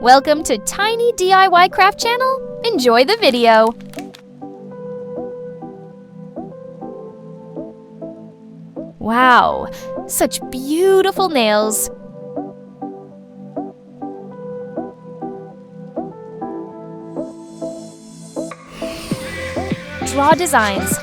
Welcome to Tiny DIY Craft Channel. Enjoy the video. Wow, such beautiful nails. Draw designs.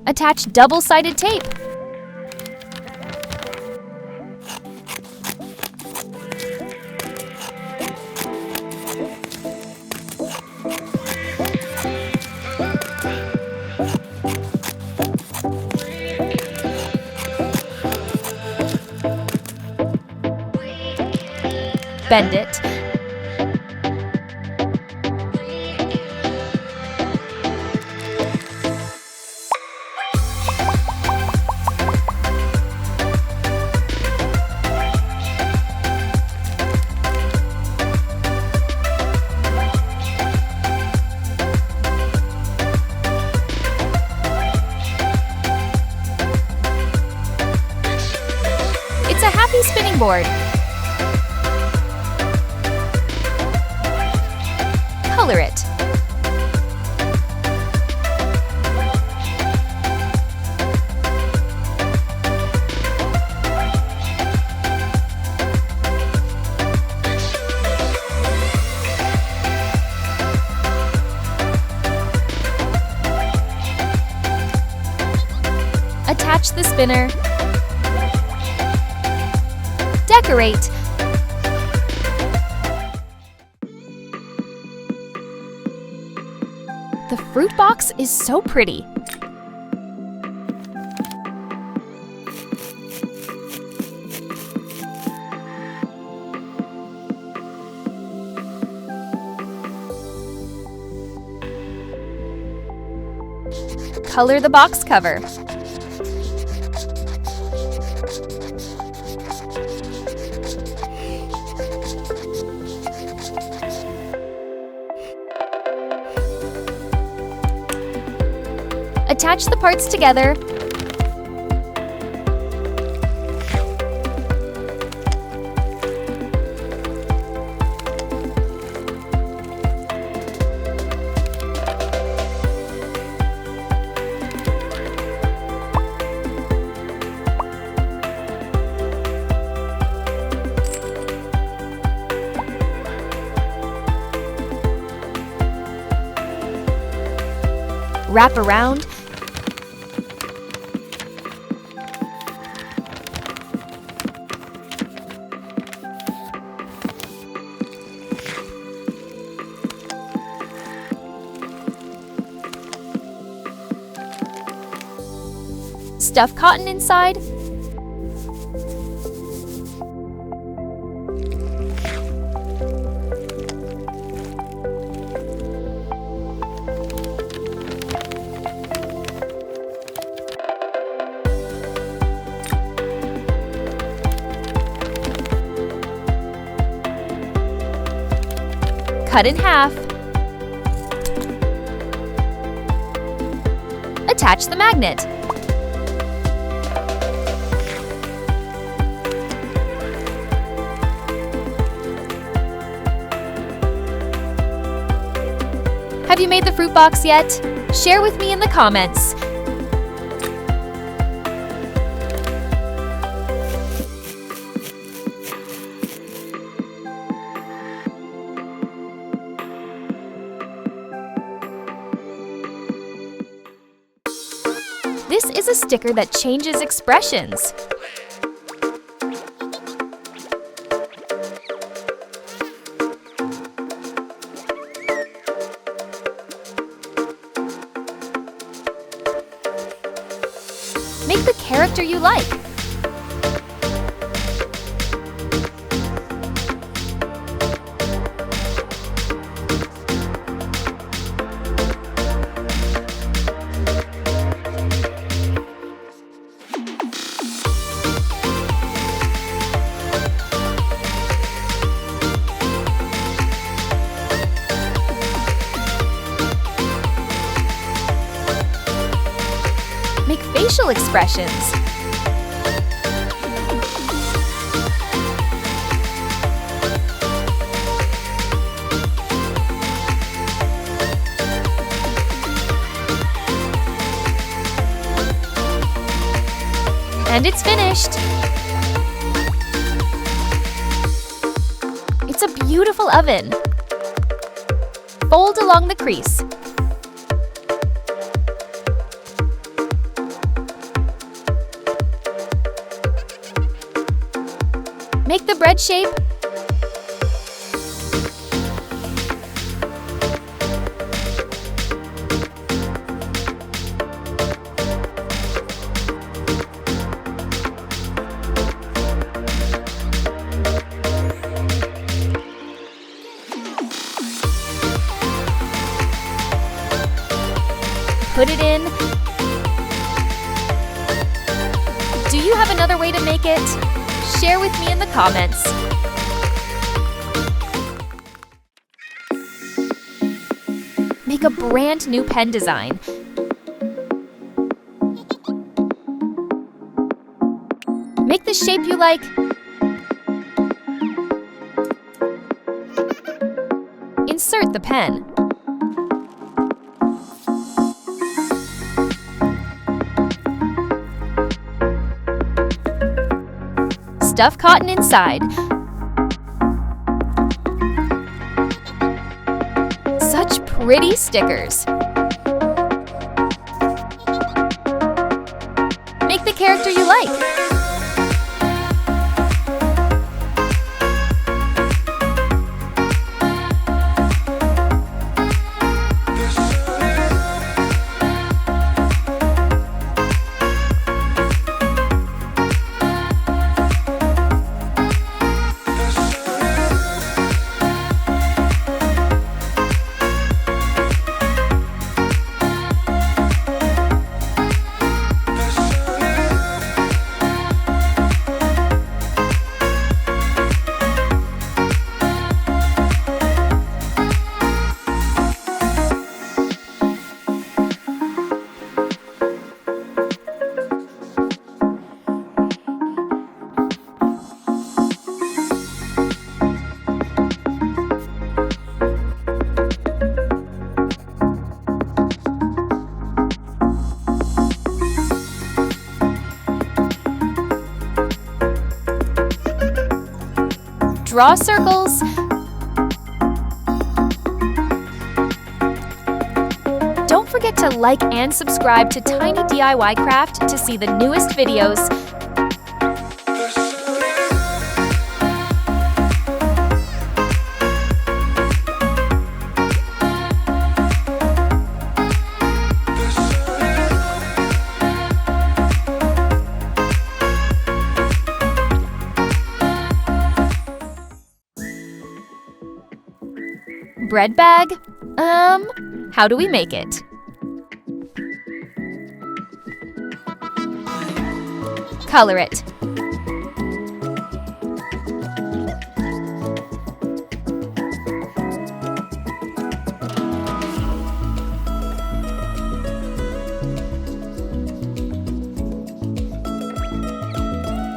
Attach double-sided tape. Bend it. It's a happy spinning board. Color it. Attach the spinner. Decorate. The fruit box is so pretty. Color the box cover. Attach the parts together. Wrap around. Stuff cotton inside. Cut in half. Attach the magnet. Have you made the fruit box yet? Share with me in the comments. This is a sticker that changes expressions. Make the character you like. Make facial expressions. And it's finished! It's a beautiful oven. Fold along the crease. Make the bread shape. Put it in. Do you have another way to make it? Share with me in the comments. Make a brand new pen design. Make the shape you like. Insert the pen. Stuff cotton inside. Such pretty stickers. Make the character you like. Draw circles. Don't forget to like and subscribe to Tiny DIY Craft to see the newest videos. Bread bag? How do we make it? Color it.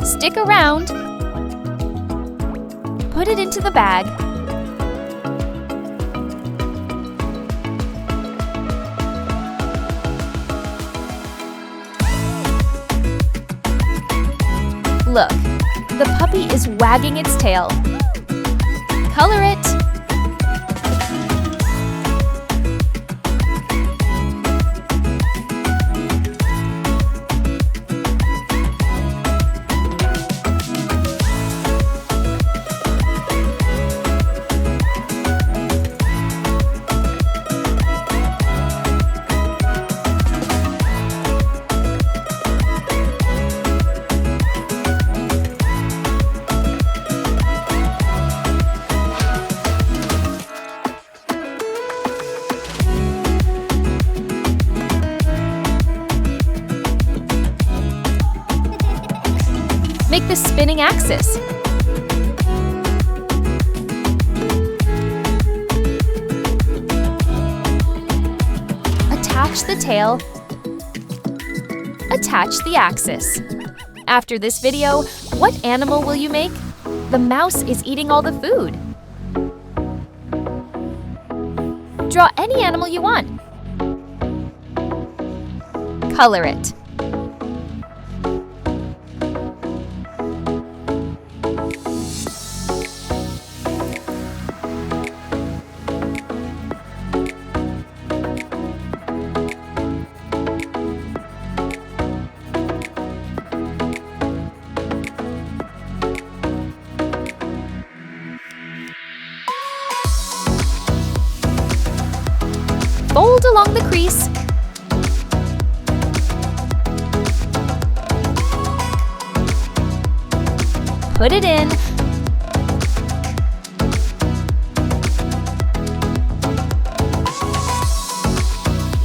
Stick around. Put it into the bag. Look, the puppy is wagging its tail. Color it. the spinning axis. Attach the tail. Attach the axis. After this video, what animal will you make? The mouse is eating all the food. Draw any animal you want. Color it. Fold along the crease. Put it in.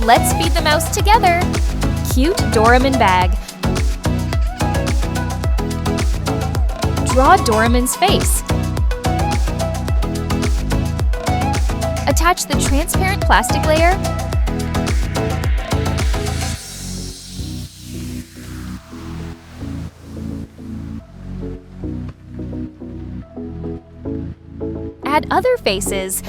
Let's feed the mouse together. Cute Doraemon bag. Draw Doraemon's face. Attach the transparent plastic layer. Add other faces.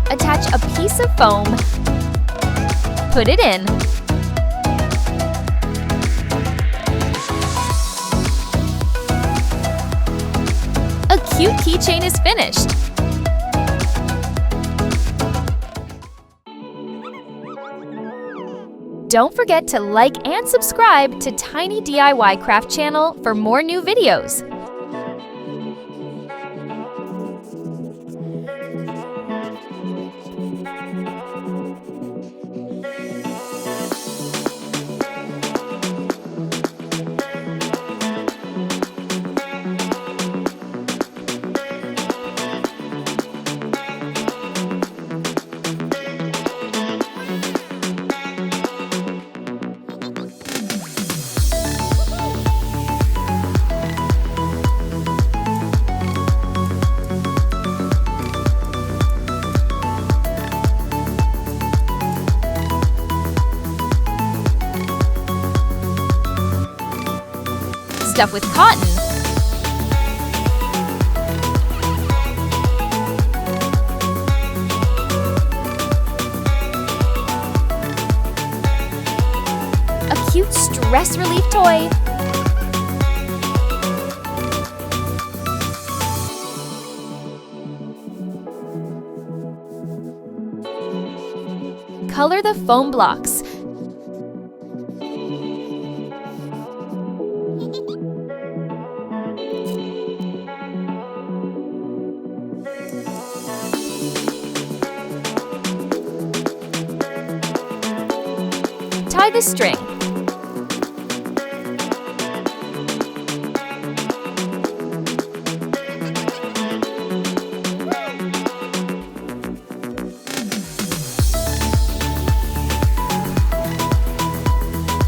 Attach a piece of foam. Put it in. A cute keychain is finished. Don't forget to like and subscribe to Tiny DIY Craft channel for more new videos. Stuff with cotton. A cute stress relief toy. Color the foam blocks. Tie the string.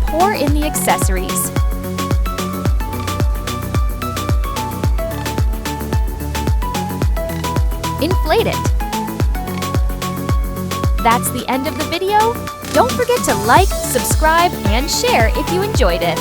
Pour in the accessories. Inflate it. That's the end of the video. Don't forget to like, subscribe, and share if you enjoyed it.